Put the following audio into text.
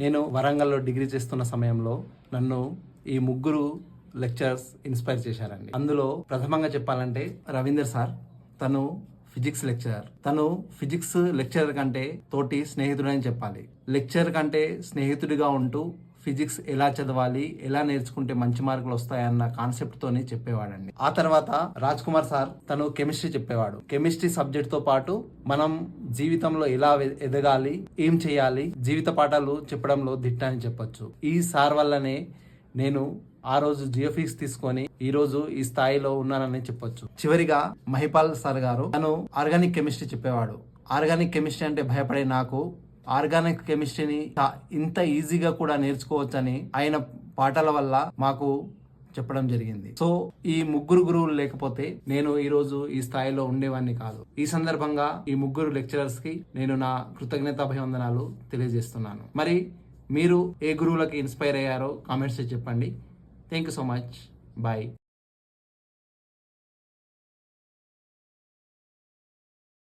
నేను వరంగల్లో డిగ్రీ చేస్తున్న సమయంలో నన్ను ఈ ముగ్గురు లెక్చరర్స్ ఇన్స్పైర్ చేశారండి. అందులో ప్రథమంగా చెప్పాలంటే రవీందర్ సార్, తను ఫిజిక్స్ లెక్చరర్. తను ఫిజిక్స్ లెక్చరర్ కంటే తోటి స్నేహితుడని చెప్పాలి. లెక్చరర్ కంటే స్నేహితుడిగా ఉంటూ ఫిజిక్స్ ఎలా చదవాలి, ఎలా నేర్చుకుంటే మంచి మార్కులు వస్తాయన్న కాన్సెప్ట్ తోని చెప్పేవాడండి. ఆ తర్వాత రాజ్ కుమార్ సార్, తను కెమిస్ట్రీ చెప్పేవాడు. కెమిస్ట్రీ సబ్జెక్ట్ తో పాటు మనం జీవితంలో ఎలా ఎదగాలి, ఏం చేయాలి, జీవిత పాఠాలు చెప్పడంలో దిట్ట అని చెప్పొచ్చు. ఈ సార్ వల్లనే నేను ఆ రోజు జియోఫిజిక్స్ తీసుకొని ఈ రోజు ఈ స్థాయిలో ఉన్నానని చెప్పొచ్చు. చివరిగా మహిపాల్ సార్ గారు, తను ఆర్గానిక్ కెమిస్ట్రీ చెప్పేవాడు. ఆర్గానిక్ కెమిస్ట్రీ అంటే భయపడే నాకు ఆర్గానిక్ కెమిస్ట్రీని ఇంత ఈజీగా కూడా నేర్చుకోవచ్చని ఆయన పాఠాల వల్ల మాకు చెప్పడం జరిగింది. సో ఈ ముగ్గురు గురువులు లేకపోతే నేను ఈ రోజు ఈ స్థాయిలో ఉండేవాడిని కాదు. ఈ సందర్భంగా ఈ ముగ్గురు లెక్చరర్స్ కి నేను నా కృతజ్ఞతాభివందనాలు తెలియజేస్తున్నాను. మరి మీరు ఏ గురువులకి ఇన్స్పైర్ అయ్యారో కామెంట్స్ చెప్పండి. Thank you so much. Bye.